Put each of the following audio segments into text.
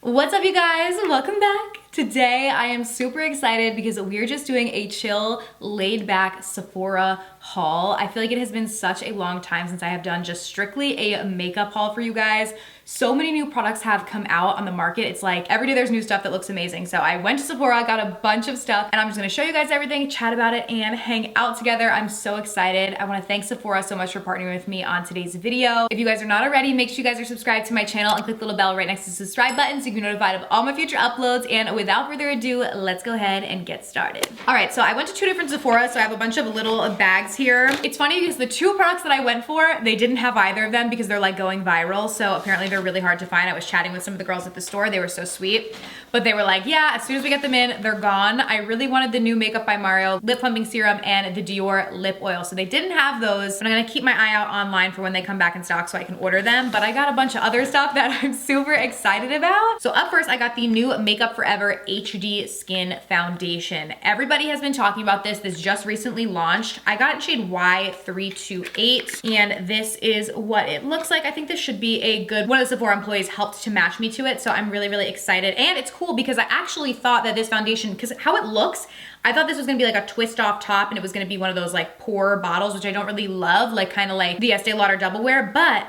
What's up, you guys? Welcome back. Today I am super excited because we're just doing a chill, laid back Sephora haul. I feel like it has been such a long time since I have done just strictly a makeup haul for you guys. So many new products have come out on the market. It's like every day there's new stuff that looks amazing. So I went to Sephora, got a bunch of stuff, and I'm just gonna show you guys everything, chat about it, and hang out together. I'm so excited. I wanna thank Sephora so much for partnering with me on today's video. If you guys are not already, make sure you guys are subscribed to my channel and click the little bell right next to the subscribe button so you can be notified of all my future uploads. And without further ado, let's go ahead and get started. All right, so I went to two different Sephora, so I have a bunch of little bags here. It's funny because the two products that I went for, they didn't have either of them because they're like going viral. So apparently they're really hard to find. I was chatting with some of the girls at the store. They were so sweet, but they were like, yeah, as soon as we get them in, they're gone. I really wanted the new Makeup by Mario lip plumping serum and the Dior lip oil. So they didn't have those, but I'm gonna keep my eye out online for when they come back in stock so I can order them. But I got a bunch of other stuff that I'm super excited about. So up first, I got the new Makeup Forever HD Skin Foundation. Everybody has been talking about this. This just recently launched. I got it in shade Y328, and this is what it looks like. I think this should be a good, one of the Sephora employees helped to match me to it, so I'm really, really excited. And it's cool because I actually thought that this foundation, because how it looks, I thought this was gonna be like a twist off top and it was gonna be one of those like pour bottles, which I don't really love, like kind of like the Estee Lauder Double Wear, but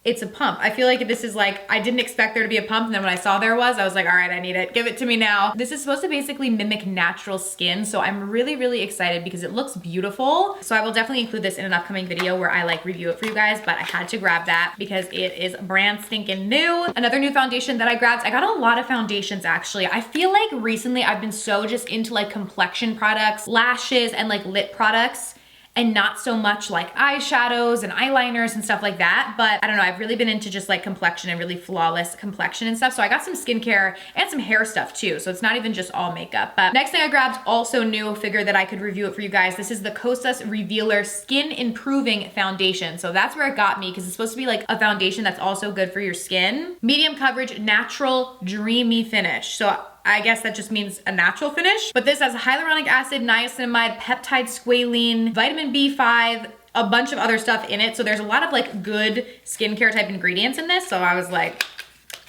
it's a pump. I feel like this is like, I didn't expect there to be a pump, and then when I saw there was, I was like, all right, I need it. Give it to me now. This is supposed to basically mimic natural skin, so I'm really, really excited because it looks beautiful. So I will definitely include this in an upcoming video where I like review it for you guys, but I had to grab that because it is brand stinking new. Another new foundation that I grabbed, I got a lot of foundations actually. I feel like recently I've been so just into like complexion products, lashes, and like lip products, and not so much like eyeshadows and eyeliners and stuff like that. But I don't know, I've really been into just like complexion and really flawless complexion and stuff. So I got some skincare and some hair stuff too. So it's not even just all makeup. But next thing I grabbed, also new, figured that I could review it for you guys. This is the Kosas Revealer Skin Improving Foundation. So that's where it got me because it's supposed to be like a foundation that's also good for your skin. Medium coverage, natural, dreamy finish. So I guess that just means a natural finish. But this has hyaluronic acid, niacinamide, peptide squalene, vitamin B5, a bunch of other stuff in it. So there's a lot of like good skincare type ingredients in this. So I was like,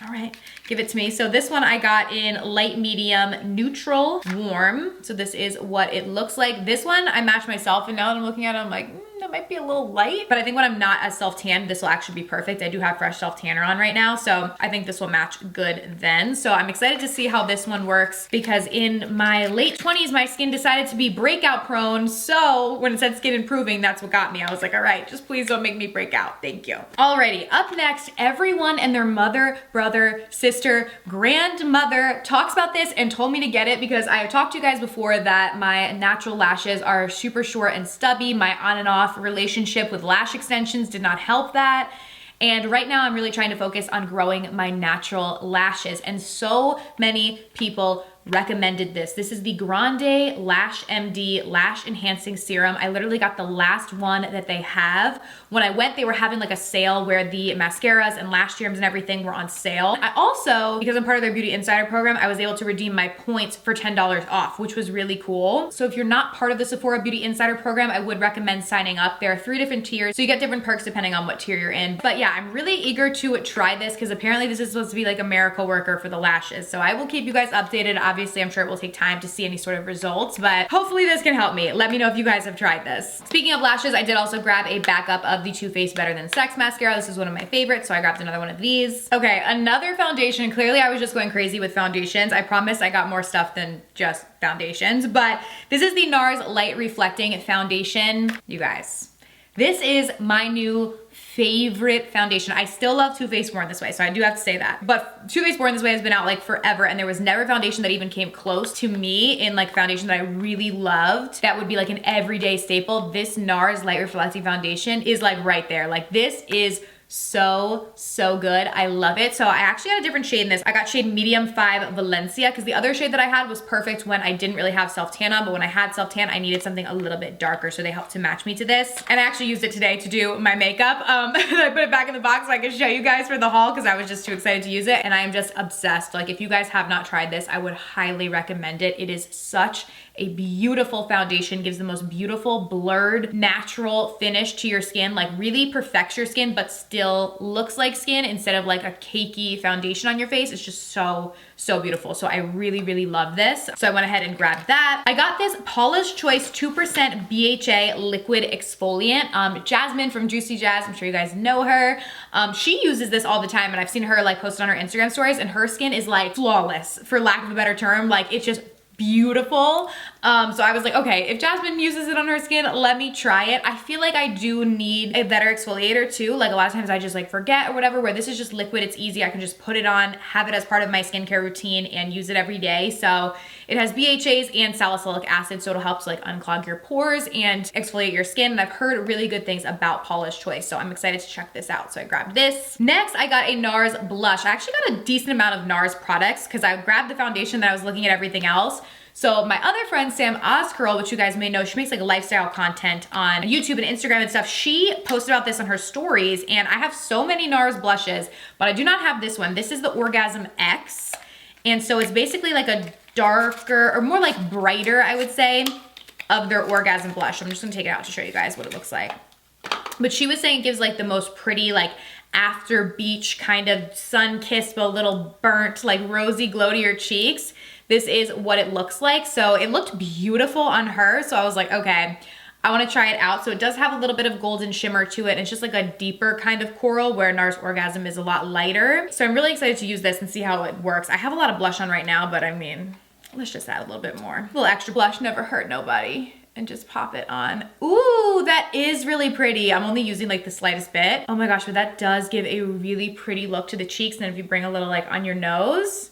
all right, give it to me. So this one I got in light, medium, neutral, warm. So this is what it looks like. This one I matched myself, and now that I'm looking at it, I'm like, that might be a little light, but I think when I'm not as self-tanned, this will actually be perfect. I do have fresh self-tanner on right now, so I think this will match good then. So I'm excited to see how this one works because in my late 20s, my skin decided to be breakout prone. So when it said skin improving, that's what got me. I was like, all right, just please don't make me break out. Thank you. Alrighty, up next, everyone and their mother, brother, sister, grandmother talks about this and told me to get it because I have talked to you guys before that my natural lashes are super short and stubby. My on and off relationship with lash extensions did not help that. And right now I'm really trying to focus on growing my natural lashes. And so many people recommended this. This is the Grande Lash MD Lash Enhancing Serum. I literally got the last one that they have. When I went, they were having like a sale where the mascaras and lash serums and everything were on sale. I also, because I'm part of their Beauty Insider program, I was able to redeem my points for $10 off, which was really cool. So if you're not part of the Sephora Beauty Insider program, I would recommend signing up. There are 3 different tiers, so you get different perks depending on what tier you're in. But yeah, I'm really eager to try this because apparently this is supposed to be like a miracle worker for the lashes. So I will keep you guys updated. Obviously, I'm sure it will take time to see any sort of results, but hopefully this can help me. Let me know if you guys have tried this. Speaking of lashes, I did also grab a backup of the Too Faced Better Than Sex mascara. This is one of my favorites, so I grabbed another one of these. Okay, another foundation. Clearly, I was just going crazy with foundations. I promise I got more stuff than just foundations, but this is the NARS Light Reflecting Foundation. You guys, this is my new favorite foundation. I still love Too Faced Born This Way, so I do have to say that. But Too Faced Born This Way has been out like forever, and there was never a foundation that even came close to me in like foundation that I really loved. That would be like an everyday staple. This NARS Light Reflecting Foundation is like right there. Like this is so good. I love it. So I actually got a different shade in this. I got shade medium 5 Valencia because the other shade that I had was perfect when I didn't really have self-tan on, but when I had self-tan, I needed something a little bit darker, so they helped to match me to this. And I actually used it today to do my makeup. I put it back in the box so I could show you guys for the haul because I was just too excited to use it, and I am just obsessed. Like if you guys have not tried this, I would highly recommend it. It is such a beautiful foundation, gives the most beautiful blurred natural finish to your skin, like really perfects your skin but still still looks like skin instead of like a cakey foundation on your face. It's just so beautiful. So I really love this. So I went ahead and grabbed that. I got this Paula's Choice 2% BHA liquid exfoliant. Jasmine from Juicy Jazz, I'm sure you guys know her. She uses this all the time, and I've seen her like post it on her Instagram stories, and her skin is like flawless, for lack of a better term. Like, it's just beautiful. So I was like, okay, if Jasmine uses it on her skin, let me try it. I feel like I do need a better exfoliator too. Like, a lot of times I just like forget or whatever, where this is just liquid. It's easy. I can just put it on, have it as part of my skincare routine, and use it every day. So it has BHAs and salicylic acid, so it'll help to like unclog your pores and exfoliate your skin. And I've heard really good things about Paula's Choice, so I'm excited to check this out. So I grabbed this. Next, I got a NARS blush. I actually got a decent amount of NARS products because I grabbed the foundation that I was looking at everything else. So my other friend, Sam Ozcurl, which you guys may know, she makes like lifestyle content on YouTube and Instagram and stuff. She posted about this on her stories, and I have so many NARS blushes, but I do not have this one. This is the Orgasm X. And so it's basically like a darker, or more like brighter, I would say, of their Orgasm blush. I'm just gonna take it out to show you guys what it looks like. But she was saying it gives like the most pretty, like after beach kind of sun-kissed, but a little burnt, like rosy glow to your cheeks. This is what it looks like. So it looked beautiful on her. So I was like, okay, I wanna try it out. So it does have a little bit of golden shimmer to it. And it's just like a deeper kind of coral, where NARS Orgasm is a lot lighter. So I'm really excited to use this and see how it works. I have a lot of blush on right now, but I mean, let's just add a little bit more. A little extra blush never hurt nobody. And just pop it on. Ooh, that is really pretty. I'm only using like the slightest bit. Oh my gosh, but that does give a really pretty look to the cheeks. And then if you bring a little like on your nose.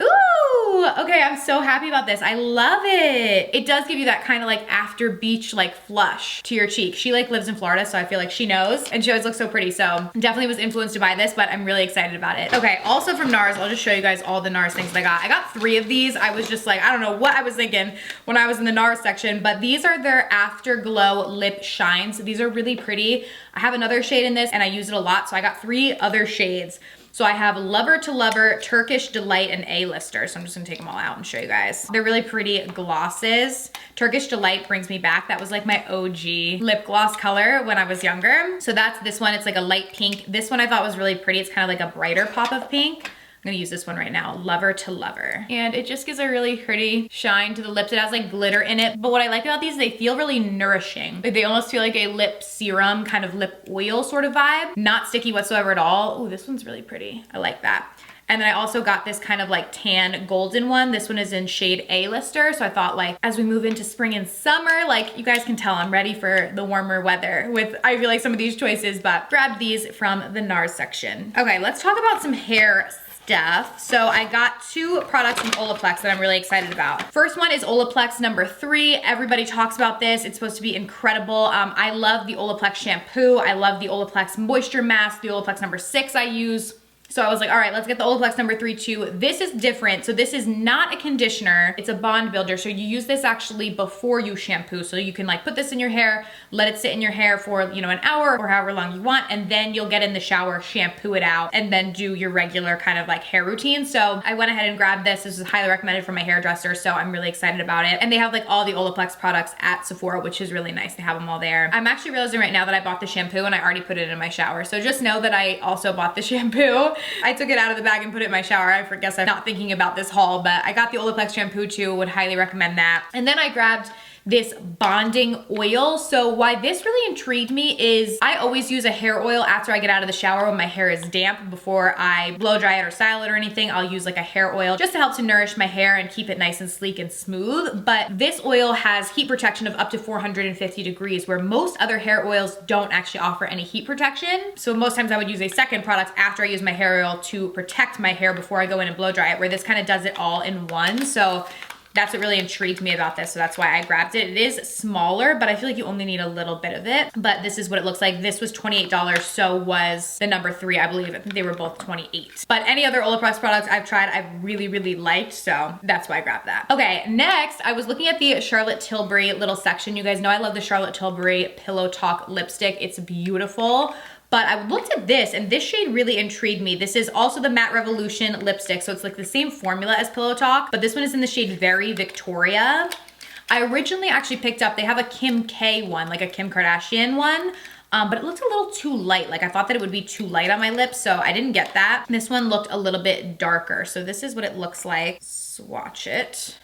Ooh, okay, I'm so happy about this. I love it. It does give you that kind of like after beach like flush to your cheek. She like lives in Florida, so I feel like she knows, and she always looks so pretty. So definitely was influenced to buy this, but I'm really excited about it. Okay, also from NARS, I'll just show you guys all the NARS things that I got. I got 3 of these. I was just like, I don't know what I was thinking when I was in the NARS section, but these are their Afterglow Lip Shines. These are really pretty. I have another shade in this and I use it a lot, so I got 3 other shades. So I have Lover to Lover, Turkish Delight, and A-Lister. So I'm just gonna take them all out and show you guys. They're really pretty glosses. Turkish Delight brings me back. That was like my OG lip gloss color when I was younger. So that's this one. It's like a light pink. This one I thought was really pretty. It's kind of like a brighter pop of pink. I'm gonna use this one right now, Lover to Lover. And it just gives a really pretty shine to the lips. It has like glitter in it. But what I like about these, they feel really nourishing. Like they almost feel like a lip serum, kind of lip oil sort of vibe. Not sticky whatsoever at all. Ooh, this one's really pretty. I like that. And then I also got this kind of like tan golden one. This one is in shade A-Lister. So I thought like, as we move into spring and summer, like you guys can tell I'm ready for the warmer weather with, I feel like, some of these choices, but grabbed these from the NARS section. Okay, let's talk about some hair stuff. So I got 2 products from Olaplex that I'm really excited about. First one is Olaplex number 3. Everybody talks about this. It's supposed to be incredible. I love the Olaplex shampoo. I love the Olaplex moisture mask. The Olaplex number 6 I use. So I was like, all right, let's get the Olaplex number 3 too. This is different. So this is not a conditioner. It's a bond builder. So you use this actually before you shampoo. So you can like put this in your hair, let it sit in your hair for, you know, an hour or however long you want. And then you'll get in the shower, shampoo it out, and then do your regular kind of like hair routine. So I went ahead and grabbed this. This is highly recommended from my hairdresser. So I'm really excited about it. And they have like all the Olaplex products at Sephora, which is really nice to have them all there. I'm actually realizing right now that I bought the shampoo and I already put it in my shower. So just know that I also bought the shampoo. I took it out of the bag and put it in my shower. I guess I'm not thinking about this haul, but I got the Olaplex shampoo too. Would highly recommend that. And then I grabbed this bonding oil. So why this really intrigued me is I always use a hair oil after I get out of the shower when my hair is damp. Before I blow dry it or style it or anything, I'll use like a hair oil just to help to nourish my hair and keep it nice and sleek and smooth. But this oil has heat protection of up to 450 degrees, where most other hair oils don't actually offer any heat protection. So most times I would use a second product after I use my hair oil to protect my hair before I go in and blow dry it, where this kind of does it all in one. So that's what really intrigued me about this. So that's why I grabbed it. It is smaller, but I feel like you only need a little bit of it. But this is what it looks like. This was $28. So was the number 3, I believe. I think they were both 28. But any other Olaplex products I've tried, I've really, really liked. So that's why I grabbed that. Okay, next, I was looking at the Charlotte Tilbury little section. You guys know I love the Charlotte Tilbury Pillow Talk lipstick. It's beautiful. But I looked at this and this shade really intrigued me. This is also the Matte Revolution lipstick. So it's like the same formula as Pillow Talk, but this one is in the shade Very Victoria. I originally actually picked up, they have a Kim K one, like a Kim Kardashian one. but it looked a little too light. Like I thought that it would be too light on my lips, so I didn't get that. This one looked a little bit darker. So this is what it looks like. Swatch it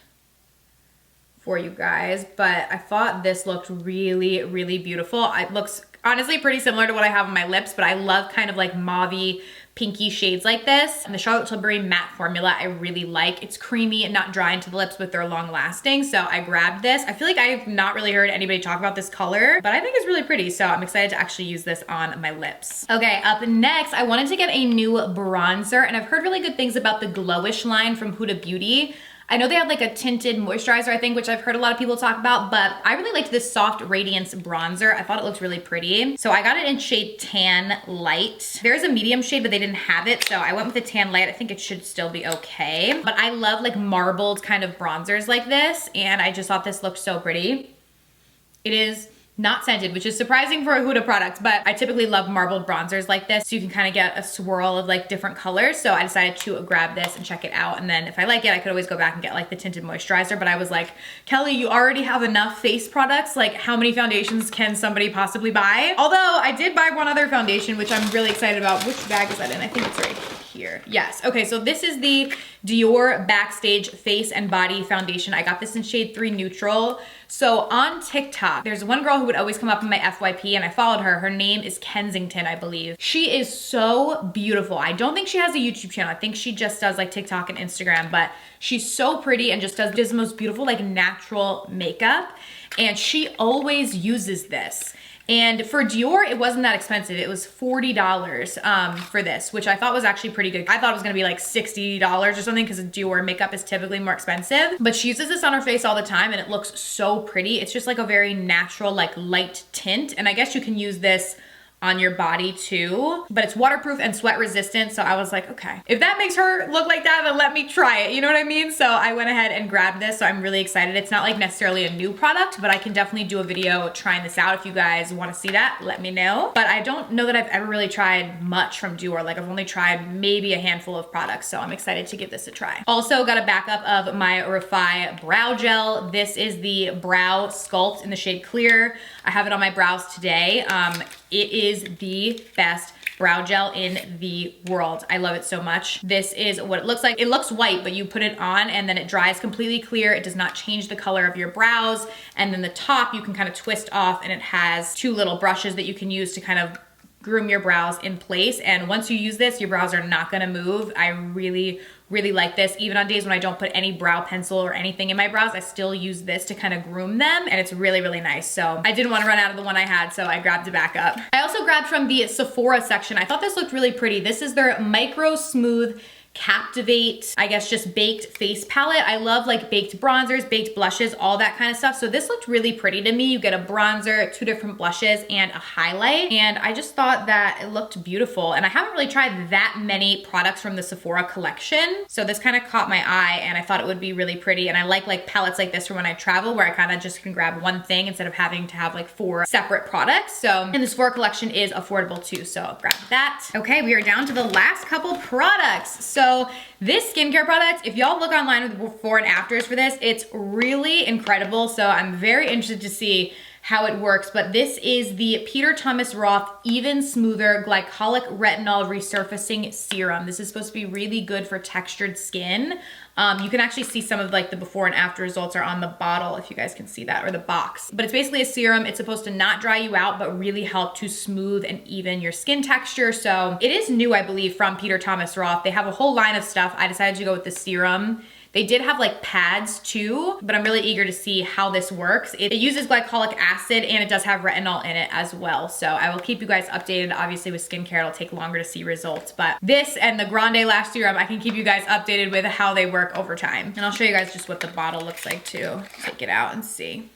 for you guys, but I thought this looked really, really beautiful. It looks honestly pretty similar to what I have on my lips, but I love kind of like mauvey, pinky shades like this. And the Charlotte Tilbury matte formula I really like. It's creamy and not dry into the lips, but they're long lasting. So I grabbed this. I feel like I've not really heard anybody talk about this color, but I think it's really pretty. So I'm excited to actually use this on my lips. Okay, up next, I wanted to get a new bronzer, and I've heard really good things about the Glowish line from Huda Beauty. I know they have like a tinted moisturizer, I think, which I've heard a lot of people talk about, but I really liked this Soft Radiance bronzer. I thought it looked really pretty. So I got it in shade Tan Light. There's a medium shade, but they didn't have it, so I went with the Tan Light. I think it should still be okay. But I love like marbled kind of bronzers like this, and I just thought this looked so pretty. It is not scented, which is surprising for a Huda product, but I typically love marbled bronzers like this, so you can kind of get a swirl of like different colors. So I decided to grab this and check it out, and then if I like it, I could always go back and get like the tinted moisturizer. But I was like, Kelly, you already have enough face products. Like, how many foundations can somebody possibly buy? Although I did buy one other foundation, which I'm really excited about. Which bag is that in? I think it's right here. Yes. Okay, so this is the Dior Backstage Face and Body Foundation. I got this in shade 3 Neutral. So on TikTok, there's one girl who would always come up in my FYP, and I followed her. Her name is Kensington, I believe. She is so beautiful. I don't think she has a YouTube channel. I think she just does like TikTok and Instagram, but she's so pretty and just does the most beautiful like natural makeup. And she always uses this. And for Dior, it wasn't that expensive. It was $40 for this, which I thought was actually pretty good. I thought it was gonna be like $60 or something, because Dior makeup is typically more expensive. But she uses this on her face all the time, and it looks so pretty. It's just like a very natural, like light tint. And I guess you can use this on your body too, but it's waterproof and sweat resistant. So I was like, okay, if that makes her look like that, then let me try it. You know what I mean? So I went ahead and grabbed this. So I'm really excited. It's not like necessarily a new product, but I can definitely do a video trying this out. If you guys want to see that, let me know. But I don't know that I've ever really tried much from Dior. Like I've only tried maybe a handful of products. So I'm excited to give this a try. Also got a backup of my Refi brow gel. This is the Brow Sculpt in the shade Clear. I have it on my brows today. It is the best brow gel in the world. I love it so much. This is what it looks like. It looks white, but you put it on and then it dries completely clear. It does not change the color of your brows. And then the top you can kind of twist off, and it has 2 little brushes that you can use to kind of groom your brows in place. And once you use this, your brows are not gonna move. I really like this. Even on days when I don't put any brow pencil or anything in my brows, I still use this to kind of groom them, and it's really nice. So I didn't want to run out of the one I had, so I grabbed it back up. I also grabbed from the Sephora section. I thought this looked really pretty. This is their Micro Smooth Captivate, I guess, just baked face palette. I love like baked bronzers, baked blushes, all that kind of stuff. So this looked really pretty to me. You get a bronzer, 2 different blushes, and a highlight. And I just thought that it looked beautiful. And I haven't really tried that many products from the Sephora collection. So this kind of caught my eye, and I thought it would be really pretty. And I like palettes like this for when I travel, where I kind of just can grab one thing instead of having to have like 4 separate products. So, and the Sephora collection is affordable too. So grab that. Okay, we are down to the last couple products. So this skincare product, if y'all look online with before and afters for this, it's really incredible. So I'm very interested to see how it works. But this is the Peter Thomas Roth Even Smoother Glycolic Retinol Resurfacing Serum. This is supposed to be really good for textured skin. You can actually see some of like the before and after results are on the bottle, if you guys can see that, or the box. But it's basically a serum. It's supposed to not dry you out, but really help to smooth and even your skin texture. So it is new, I believe, from Peter Thomas Roth. They have a whole line of stuff. I decided to go with the serum. They did have like pads too, but I'm really eager to see how this works. It uses glycolic acid, and it does have retinol in it as well. So I will keep you guys updated. Obviously with skincare, it'll take longer to see results, but this and the Grande Lash Serum, I can keep you guys updated with how they work over time. And I'll show you guys just what the bottle looks like too. Take it out and see.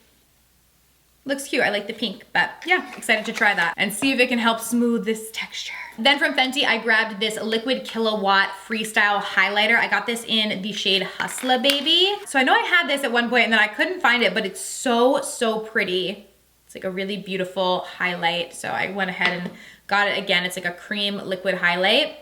Looks cute. I like the pink, but yeah, excited to try that and see if it can help smooth this texture. Then from Fenty, I grabbed this Liquid Kilowatt Freestyle Highlighter. I got this in the shade Hustla Baby. So I know I had this at one point and then I couldn't find it, but it's so pretty. It's like a really beautiful highlight. So I went ahead and got it again. It's like a cream liquid highlight.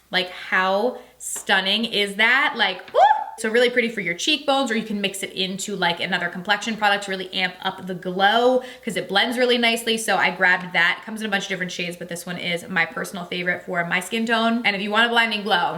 Like, how stunning is that? Like, woo! So really pretty for your cheekbones, or you can mix it into like another complexion product to really amp up the glow because it blends really nicely. So I grabbed that. It comes in a bunch of different shades, but this one is my personal favorite for my skin tone. And if you want a blinding glow,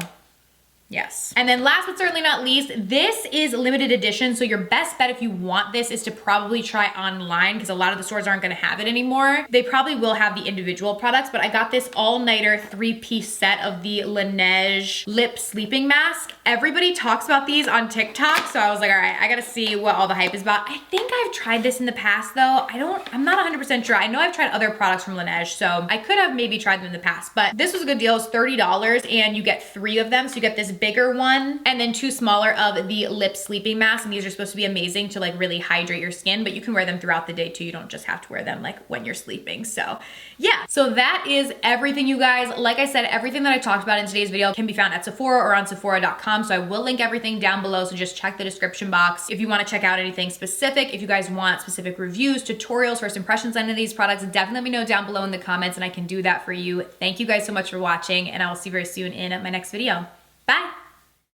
yes. And then last but certainly not least, this is limited edition. So your best bet if you want this is to probably try online because a lot of the stores aren't gonna have it anymore. They probably will have the individual products, but I got this all-nighter 3-piece set of the Laneige lip sleeping mask. Everybody talks about these on TikTok. So I was like, all right, I gotta see what all the hype is about. I think I've tried this in the past though. I'm not 100% sure. I know I've tried other products from Laneige, so I could have maybe tried them in the past, but this was a good deal. It's $30 and you get 3 of them. So you get this bigger one and then 2 smaller of the lip sleeping masks, and these are supposed to be amazing to like really hydrate your skin, but you can wear them throughout the day too. You don't just have to wear them like when you're sleeping. So yeah, so that is everything, you guys. Like I said, everything that I talked about in today's video can be found at Sephora or on Sephora.com. So I will link everything down below, so just check the description box if you want to check out anything specific. If you guys want specific reviews, tutorials, first impressions on any of these products, definitely let me know down below in the comments and I can do that for you. Thank you guys so much for watching, and I will see you very soon in my next video. Bye.